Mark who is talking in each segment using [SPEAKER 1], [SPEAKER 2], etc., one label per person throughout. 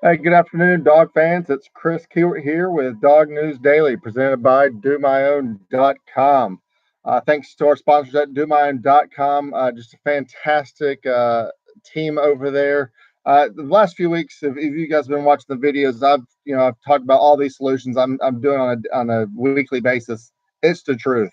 [SPEAKER 1] Hey, good afternoon, dog fans. It's Chris Kiewert here with Dog News Daily, presented by DoMyOwn.com. Thanks to our sponsors at DoMyOwn.com. Just a fantastic team over there. The last few weeks, if you guys have been watching the videos, I've talked about all these solutions I'm doing on a weekly basis. It's the truth.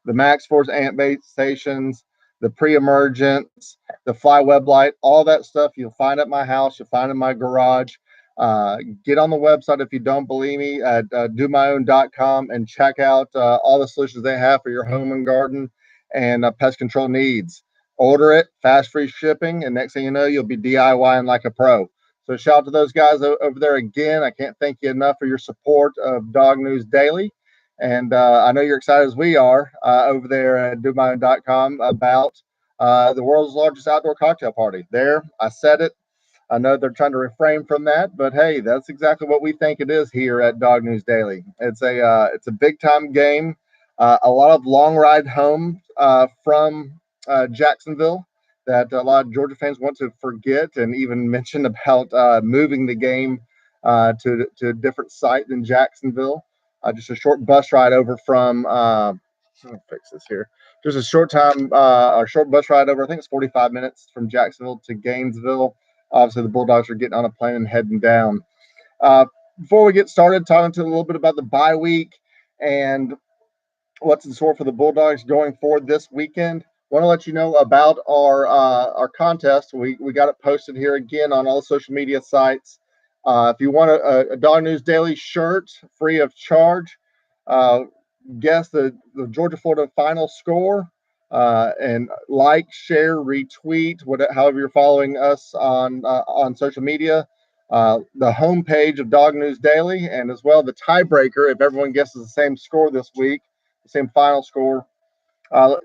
[SPEAKER 1] The Max Force ant bait stations, the pre-emergence, the fly web light, all that stuff you'll find at my house, you'll find in my garage. Get on the website if you don't believe me at domyown.com and check out all the solutions they have for your home and garden and pest control needs. Order it, fast free shipping, and next thing you know, you'll be DIYing like a pro. So shout out to those guys over there again. I can't thank you enough for your support of Dog News Daily. And I know you're excited as we are over there at domyown.com about the world's largest outdoor cocktail party. There, I said it. I know they're trying to refrain from that, but hey, that's exactly what we think it is here at Dog News Daily. It's a big time game. A lot of long ride home from Jacksonville that a lot of Georgia fans want to forget, and even mention about moving the game to a different site than Jacksonville. Just a short bus ride over from. Let me fix this here. Just a short bus ride over. I think it's 45 minutes from Jacksonville to Gainesville. Obviously, the Bulldogs are getting on a plane and heading down. Before we get started, talking to a little bit about the bye week and what's in store for the Bulldogs going forward this weekend. Want to let you know about our contest. We got it posted here again on all the social media sites. If you want a Dog News Daily shirt free of charge, uh, guess the Georgia Florida final score, and like, share, retweet, however you're following us on social media. The homepage of Dog News Daily, and as well the tiebreaker. If everyone guesses the same score this week, the same final score. Uh,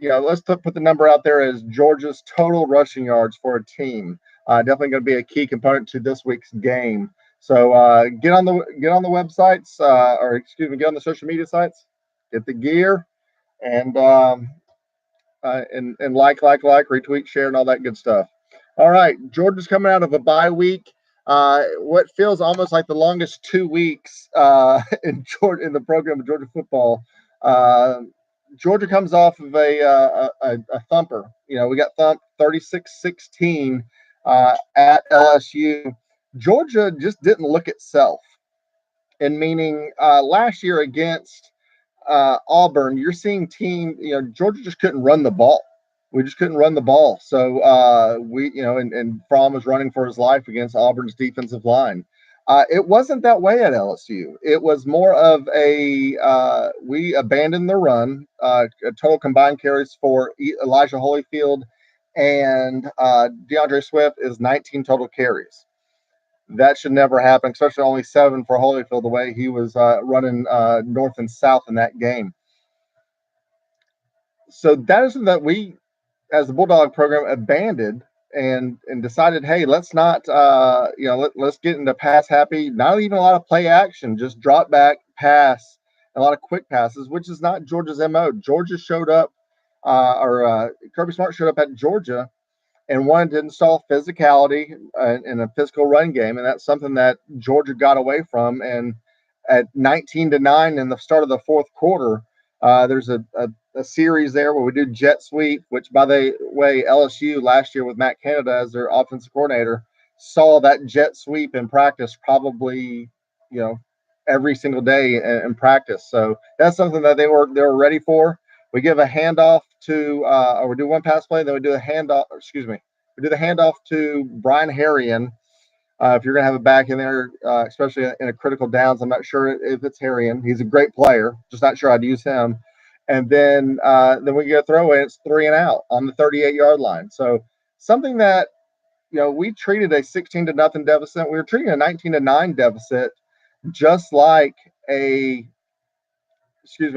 [SPEAKER 1] let's put the number out there as Georgia's total rushing yards for a team. Definitely going to be a key component to this week's game. So get on the websites, or excuse me, get on the social media sites, get the gear, and retweet, share, and all that good stuff. All right, Georgia's coming out of a bye week. What feels almost like the longest 2 weeks in the program of Georgia football. Georgia comes off of a thumper. We got thumped 36-16 at LSU. Georgia just didn't look itself. And meaning last year against Auburn, you're seeing Georgia just couldn't run the ball. We just couldn't run the ball. So and Fromm was running for his life against Auburn's defensive line. It wasn't that way at LSU. It was more of we abandoned the run. Total combined carries for Elijah Holyfield and DeAndre Swift is 19 total carries. That should never happen, especially only 7 for Holyfield, the way he was running north and south in that game. So that is something that we, as the Bulldog program, abandoned and decided, hey, let's not, let's get into pass happy. Not even a lot of play action, just drop back, pass, a lot of quick passes, which is not Georgia's MO. Georgia showed up, Kirby Smart showed up at Georgia and wanted to install physicality in a physical run game, and that's something that Georgia got away from. And at 19-9 in the start of the fourth quarter, there's a series there where we do jet sweep, which, by the way, LSU last year with Matt Canada as their offensive coordinator saw that jet sweep in practice probably, every single day in practice. So that's something that they were ready for. We give a handoff to, or we do one pass play, then we do a handoff. Excuse me, we do the handoff to Brian Harrion. If you're going to have a back in there, especially in a critical downs, I'm not sure if it's Harrion. He's a great player, just not sure I'd use him. And then we get a throw in. It's 3 and out on the 38-yard line. So something that we treated a 16-0 deficit. We were treating a 19-9 deficit, just like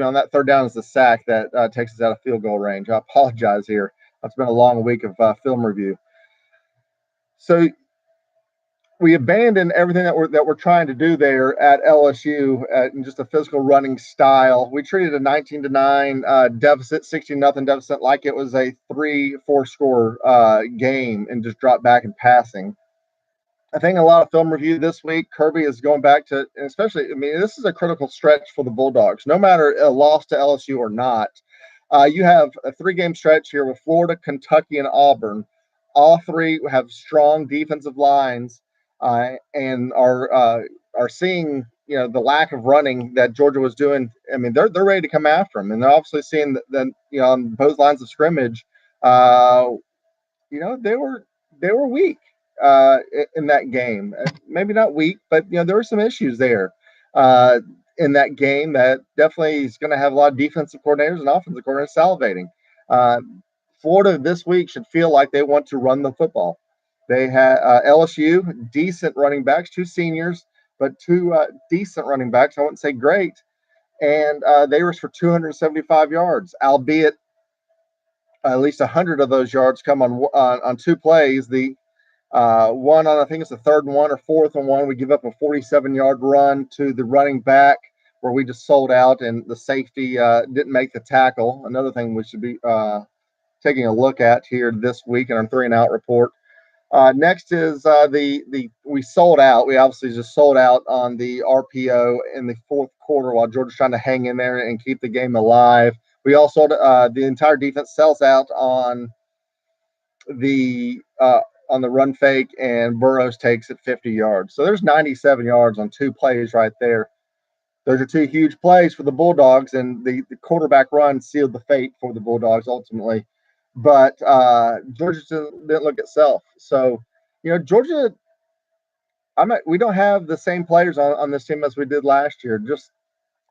[SPEAKER 1] on that third down is the sack that takes us out of field goal range. I apologize here. It's been a long week of film review. So we abandoned everything that we're trying to do there at LSU in just a physical running style. We treated a 19-9 deficit, 16-0 deficit like it was a 3-4 score game, and just dropped back in passing. I think a lot of film review this week. Kirby is going back to, and especially, I mean, this is a critical stretch for the Bulldogs. No matter a loss to LSU or not, you have a 3-game stretch here with Florida, Kentucky, and Auburn. All three have strong defensive lines and are seeing the lack of running that Georgia was doing. I mean, they're ready to come after them, and they're obviously seeing that on both lines of scrimmage. Uh, they were weak in that game. Maybe not weak, but there were some issues there uh, in that game that definitely is going to have a lot of defensive coordinators and offensive coordinators salivating. Uh, Florida this week should feel like they want to run the football. They had LSU, decent running backs, two seniors, but two decent running backs. I wouldn't say great. And they rushed for 275 yards, albeit at least 100 of those yards come on two plays. The one on, I think it's the third and one or fourth and one, we give up a 47-yard run to the running back where we just sold out and the safety didn't make the tackle. Another thing we should be taking a look at here this week in our 3-and-out report. Next is the we sold out. We obviously just sold out on the RPO in the fourth quarter while Georgia's trying to hang in there and keep the game alive. We also the entire defense sells out the uh, on the run fake, and Burrows takes it 50 yards. So there's 97 yards on two plays right there. Those are two huge plays for the Bulldogs, and the quarterback run sealed the fate for the Bulldogs ultimately. But Georgia didn't look itself. So, Georgia, we don't have the same players on this team as we did last year. Just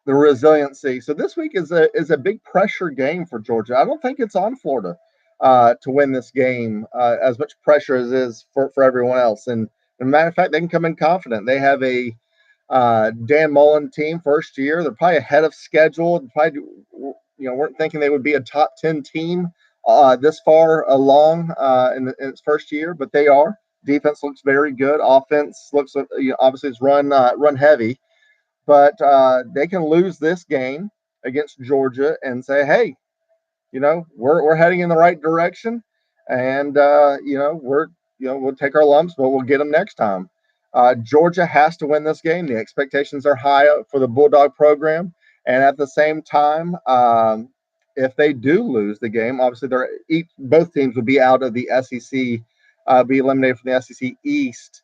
[SPEAKER 1] the resiliency. So this week is a big pressure game for Georgia. I don't think it's on Florida to win this game as much pressure as is for everyone else. And as a matter of fact, they can come in confident. They have a Dan Mullen team first year. They're probably ahead of schedule. Probably weren't thinking they would be a top 10 team this far along in its first year, but they are. Defense looks very good. Offense looks obviously it's run heavy, but they can lose this game against Georgia and say, hey, we're heading in the right direction, and we'll take our lumps, but we'll get them next time. Georgia has to win this game. The expectations are high for the Bulldog program, and at the same time, if they do lose the game, obviously both teams would be out of the SEC, be eliminated from the SEC East.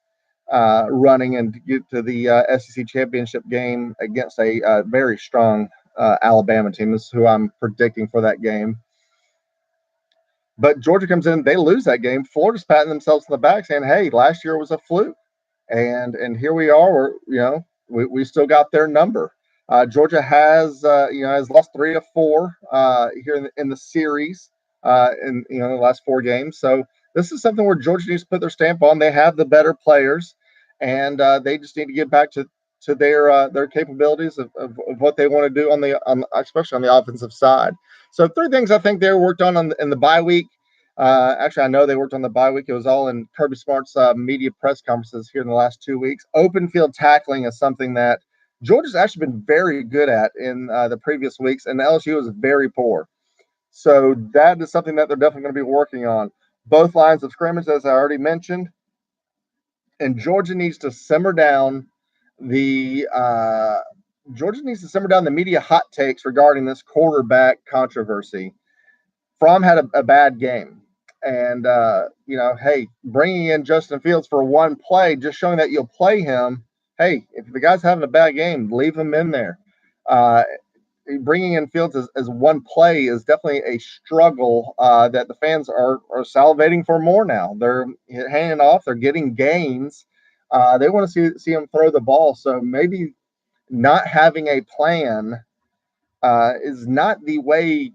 [SPEAKER 1] Running and get to the SEC championship game against a very strong Alabama team. This is who I'm predicting for that game. But Georgia comes in, they lose that game. Florida's patting themselves on the back, saying, "Hey, last year was a fluke, and here we are. We still got their number." Georgia has lost 3 of 4 here in the series in the last 4 games. So this is something where Georgia needs to put their stamp on. They have the better players, and they just need to get back to their capabilities of what they want to do especially on the offensive side. So 3 things I think they worked on in the bye week. Actually, I know they worked on the bye week. It was all in Kirby Smart's media press conferences here in the last 2 weeks. Open field tackling is something that Georgia's actually been very good at in the previous weeks, and LSU was very poor. So that is something that they're definitely going to be working on. Both lines of scrimmage, as I already mentioned, and Georgia needs to simmer down the media hot takes regarding this quarterback controversy. Fromm had a bad game. And, hey, bringing in Justin Fields for one play, just showing that you'll play him. Hey, if the guy's having a bad game, leave him in there. Bringing in Fields as one play is definitely a struggle that the fans are salivating for more now. They're handing off. They're getting gains. They want to see him throw the ball. So maybe not having a plan is not the way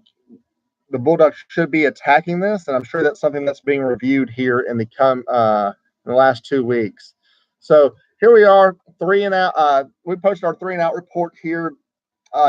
[SPEAKER 1] the Bulldogs should be attacking this, and I'm sure that's something that's being reviewed here in the last 2 weeks. So here we are, 3-and-out. We posted our 3-and-out report here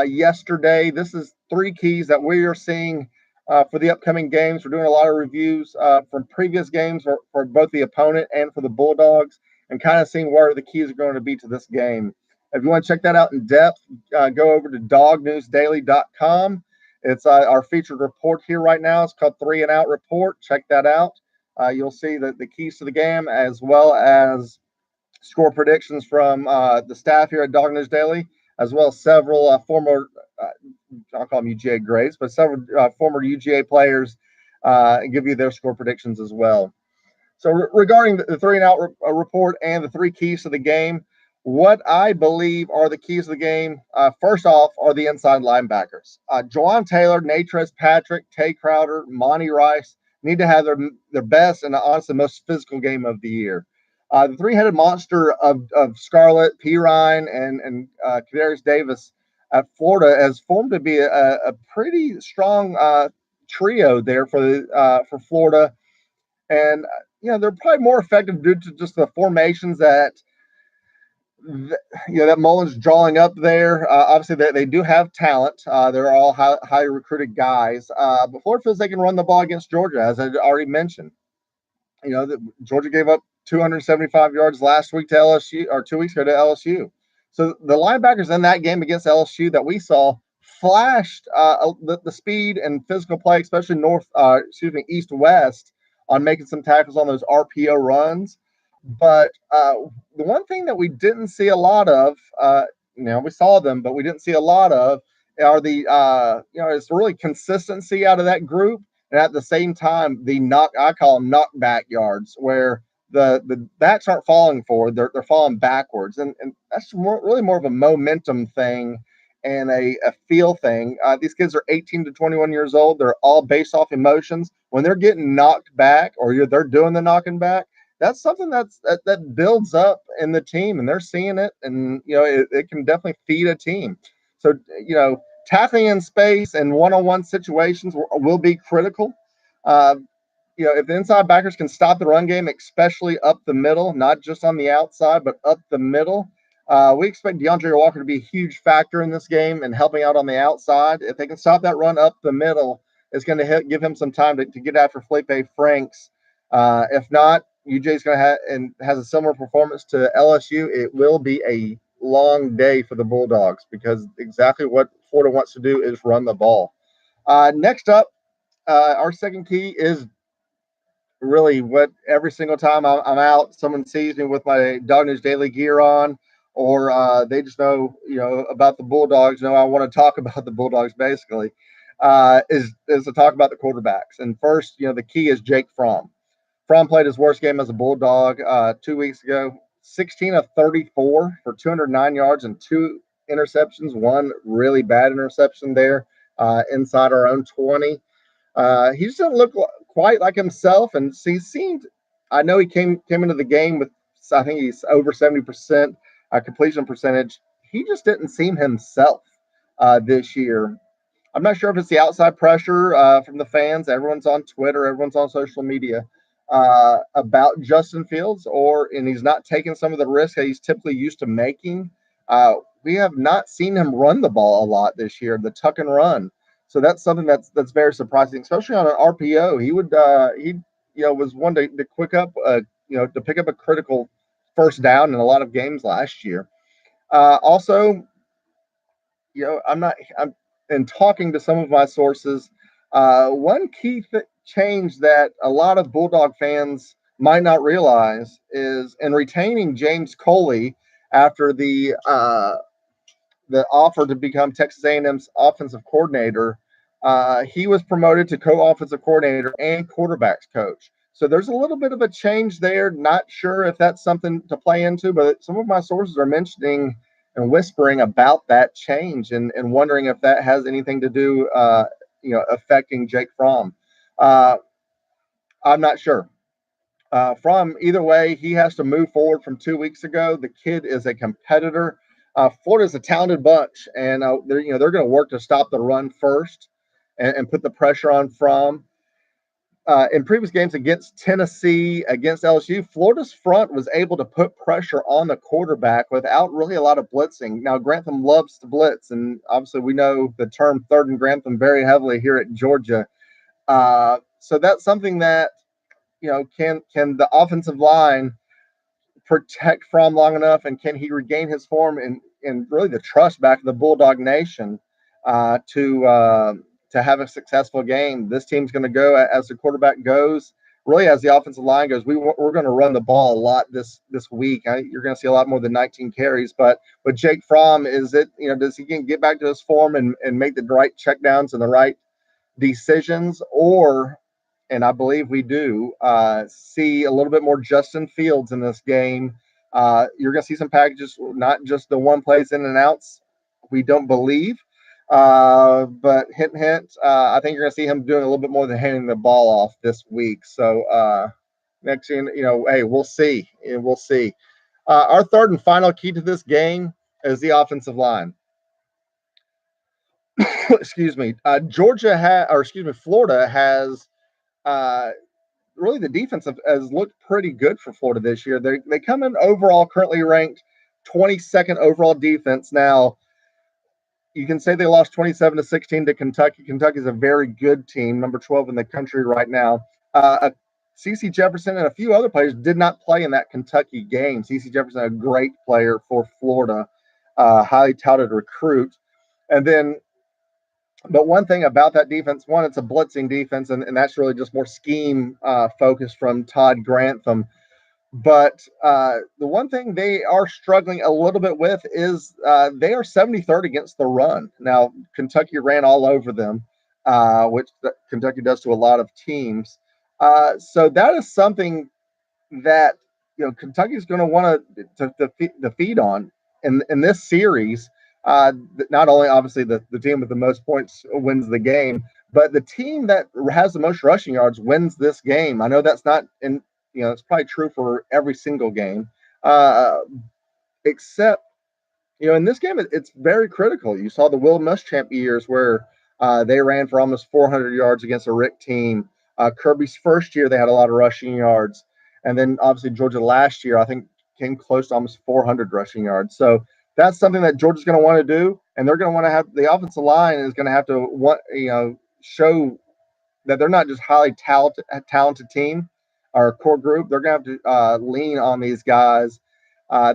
[SPEAKER 1] yesterday. This is 3 keys that we are seeing for the upcoming games. We're doing a lot of reviews from previous games for both the opponent and for the Bulldogs, and kind of seeing where the keys are going to be to this game. If you want to check that out in depth, go over to dognewsdaily.com. It's our featured report here right now. It's called 3-and-Out Report. Check that out. You'll see the keys to the game as well as score predictions from the staff here at Dog News Daily, as well as several former, I'll call them UGA greats, but several former UGA players and give you their score predictions as well. So regarding the 3 and out report and the 3 keys to the game, what I believe are the keys to the game, first off, are the inside linebackers. Jawan Taylor, Natrez Patrick, Tay Crowder, Monty Rice need to have their best and honestly most physical game of the year. The three-headed monster of Scarlett, Pirine, and Kadarius Davis at Florida has formed to be a pretty strong trio there for Florida, and they're probably more effective due to just the formations that Mullen's drawing up there. Obviously, they do have talent. They're all high recruited guys. But Florida feels they can run the ball against Georgia, as I already mentioned. Georgia gave up 275 yards last week to LSU, or 2 weeks ago to LSU. So the linebackers in that game against LSU that we saw flashed the speed and physical play, especially east west, on making some tackles on those RPO runs. But the one thing that we didn't see a lot of, we saw them, but we didn't see a lot of, are it's really consistency out of that group, and at the same time, I call them knockback yards, where the backs aren't falling forward, they're falling backwards, and that's really more of a momentum thing and a feel thing. These kids are 18 to 21 years old. They're all based off emotions. When they're getting knocked back, or they're doing the knocking back, that's something that builds up in the team, and they're seeing it, and it can definitely feed a team. So tackling in space and one-on-one situations will be critical. Uh, if the inside backers can stop the run game, especially up the middle, not just on the outside, but up the middle, we expect DeAndre Walker to be a huge factor in this game and helping out on the outside. If they can stop that run up the middle, it's going to give him some time to get after Felipe Franks. If not, UJ's going to have and has a similar performance to LSU. It will be a long day for the Bulldogs, because exactly what Florida wants to do is run the ball. Next up, our second key is really what every single time I'm out, someone sees me with my Dog News Daily gear on, or they just know about the Bulldogs. I want to talk about the Bulldogs basically. Is to talk about the quarterbacks. And first, the key is Jake Fromm. Fromm played his worst game as a Bulldog 2 weeks ago. 16 of 34 for 209 yards and 2 interceptions. One really bad interception there inside our own 20. He just doesn't look quite like himself, and he seemed. I know he came into the game with, I think he's over 70% completion percentage. He just didn't seem himself this year. I'm not sure if it's the outside pressure from the fans. Everyone's on Twitter, everyone's on social media about Justin Fields, and he's not taking some of the risks that he's typically used to making. We have not seen him run the ball a lot this year, the tuck and run. So that's something that's very surprising, especially on an RPO. He was one to pick up a critical first down in a lot of games last year. Also, I'm in talking to some of my sources. One key change that a lot of Bulldog fans might not realize is in retaining James Coley after the offer to become Texas A&M's offensive coordinator. He was promoted to co-offensive coordinator and quarterbacks coach. So there's a little bit of a change there. Not sure if that's something to play into, but some of my sources are mentioning and whispering about that change, and wondering if that has anything to do, affecting Jake Fromm. I'm not sure. From either way, he has to move forward from 2 weeks ago. The kid is a competitor. Florida's a talented bunch, and they're going to work to stop the run first and put the pressure on Fromm. In previous games against Tennessee, against LSU, Florida's front was able to put pressure on the quarterback without really a lot of blitzing. Now, Grantham loves to blitz, and obviously we know the term third and Grantham very heavily here at Georgia. So that's something that, can the offensive line protect Fromm long enough, and can he regain his form and really the trust back of the Bulldog Nation to have a successful game? This team's going to go as the quarterback goes. really, as the offensive line goes, we're going to run the ball a lot this week. You're going to see a lot more than 19 carries. But Jake Fromm, does he get back to his form and make the right checkdowns and the right decisions, or, and I believe we do, see a little bit more Justin Fields in this game. You're going to see some packages, not just the one plays in and outs. We don't believe, but hint, hint. I think you're going to see him doing a little bit more than handing the ball off this week. So next thing hey, we'll see. We'll see. Our third and final key to this game is the offensive line. Excuse me. Florida has really the defense has looked pretty good for Florida this year. They come in overall currently ranked 22nd overall defense. Now, you can say they lost 27-16 to Kentucky. Kentucky is a very good team, number 12 in the country right now. CeCe Jefferson and a few other players did not play in that Kentucky game. CeCe Jefferson, a great player for Florida, highly touted recruit. And then, but one thing about that defense, one, it's a blitzing defense, and that's really just more scheme focused from Todd Grantham. But the one thing they are struggling a little bit with is they are 73rd against the run. Now, Kentucky ran all over them, which Kentucky does to a lot of teams. So that is something that Kentucky's going to want to feed on in this series. Not only obviously the team with the most points wins the game, but the team that has the most rushing yards wins this game. I know that's not in it's probably true for every single game, except in this game it's very critical. You saw the Will Muschamp years where they ran for almost 400 yards against a Rick team. Kirby's first year they had a lot of rushing yards, and then obviously Georgia last year I think came close to almost 400 rushing yards. So that's something that Georgia's going to want to do, and they're going to want to have the offensive line is going to have to show that they're not just highly talented team or core group. They're going to have to lean on these guys.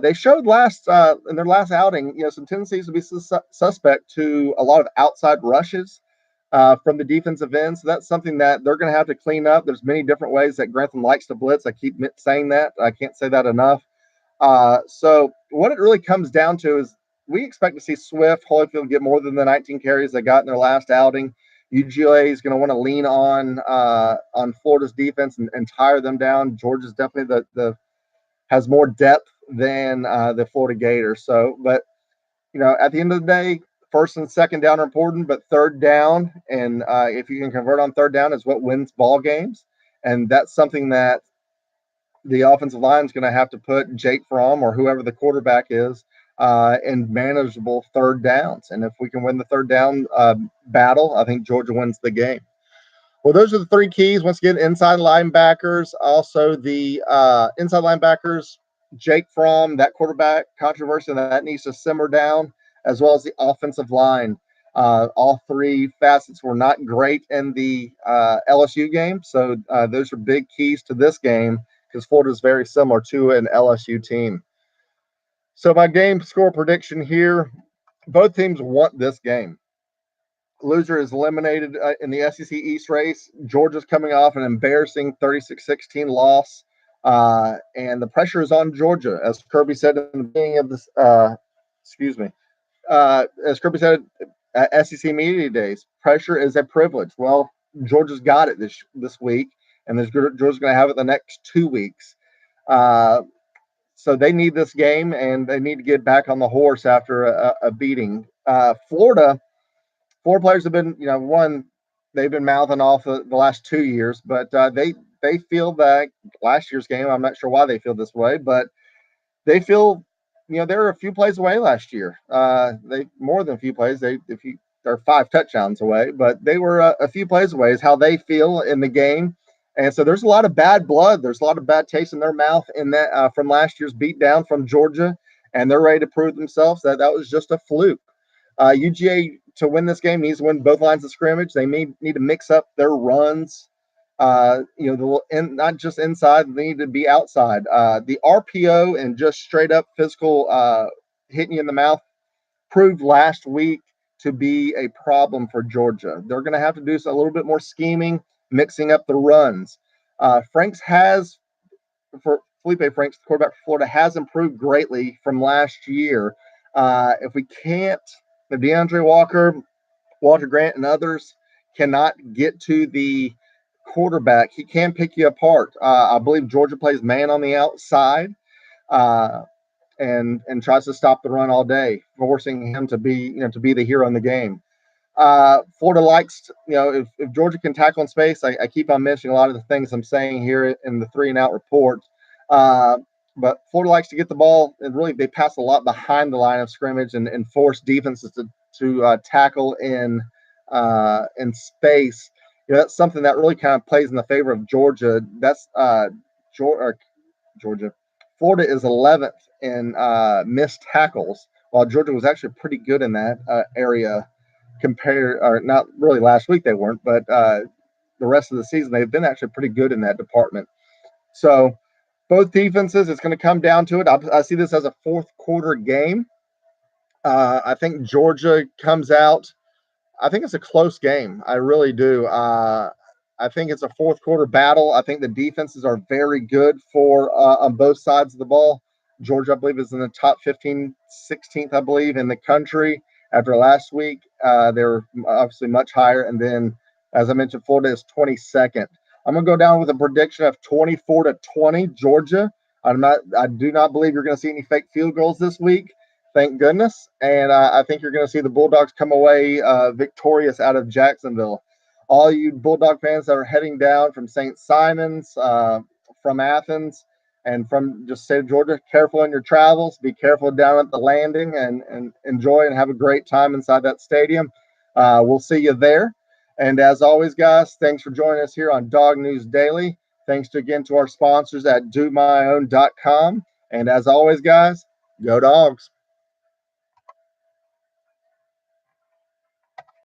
[SPEAKER 1] They showed in their last outing, some tendencies to be suspect to a lot of outside rushes from the defensive end. So that's something that they're going to have to clean up. There's many different ways that Grantham likes to blitz. I keep saying that. I can't say that enough. So what it really comes down to is we expect to see Swift, Holyfield get more than the 19 carries they got in their last outing. UGA is going to want to lean on Florida's defense and tire them down. Georgia's definitely has more depth than the Florida Gators. So, but at the end of the day, first and second down are important, but third down, and if you can convert on third down, is what wins ball games, and that's something that the offensive line is going to have to put Jake Fromm or whoever the quarterback is in manageable third downs. And if we can win the third down battle, I think Georgia wins the game. Well, those are the three keys. Once again, inside linebackers, also the inside linebackers, Jake Fromm, that quarterback controversy that needs to simmer down, as well as the offensive line. All three facets were not great in the LSU game. So those are big keys to this game because Florida is very similar to an LSU team. So my game score prediction here, both teams want this game. Loser is eliminated in the SEC East race. Georgia's coming off an embarrassing 36-16 loss, and the pressure is on Georgia. As Kirby said in the beginning of this, as Kirby said at SEC Media Days, pressure is a privilege. Well, Georgia's got it this week, and Georgia's going to have it the next 2 weeks. So they need this game, and they need to get back on the horse after a beating. Florida players have been, they've been mouthing off the last 2 years, but they feel that last year's game, I'm not sure why they feel this way, but they feel, they were a few plays away last year. They more than a few plays. They're 5 touchdowns away, but they were a few plays away is how they feel in the game. And so there's a lot of bad blood. There's a lot of bad taste in their mouth in that from last year's beatdown from Georgia, and they're ready to prove themselves that was just a fluke. UGA to win this game needs to win both lines of scrimmage. They need to mix up their runs. Not just inside, they need to be outside. The RPO and just straight up physical hitting you in the mouth proved last week to be a problem for Georgia. They're going to have to do a little bit more scheming, mixing up the runs. Franks has for Felipe Franks, the quarterback for Florida, has improved greatly from last year. If we can't, if DeAndre Walker, Walter Grant, and others cannot get to the quarterback, he can pick you apart. I believe Georgia plays man on the outside, uh, and tries to stop the run all day, forcing him to be to be the hero in the game. Florida likes, if Georgia can tackle in space, I keep on mentioning a lot of the things I'm saying here in the 3-and-out report. Uh, but Florida likes to get the ball, and really they pass a lot behind the line of scrimmage and force defenses to tackle in space. That's something that really kind of plays in the favor of Georgia. That's Georgia. Florida is 11th in missed tackles, while Georgia was actually pretty good in that area compared, or not really last week they weren't, but the rest of the season they've been actually pretty good in that department. So both defenses, it's going to come down to it. I see this as a fourth quarter game. I think Georgia comes out. I think it's a close game. I really do. I think it's a fourth quarter battle. I think the defenses are very good for on both sides of the ball. Georgia, I believe, is in the top 15, 16th, I believe, in the country. After last week, they're obviously much higher. And then, as I mentioned, Florida is 22nd. I'm going to go down with a prediction of 24-20, Georgia. I do not believe you're going to see any fake field goals this week. Thank goodness. And I think you're going to see the Bulldogs come away victorious out of Jacksonville. All you Bulldog fans that are heading down from St. Simon's, from Athens, and from just state of Georgia, careful in your travels. Be careful down at the landing and enjoy and have a great time inside that stadium. We'll see you there. And as always, guys, thanks for joining us here on Dog News Daily. Thanks again to our sponsors at DoMyOwn.com. And as always, guys, go Dogs.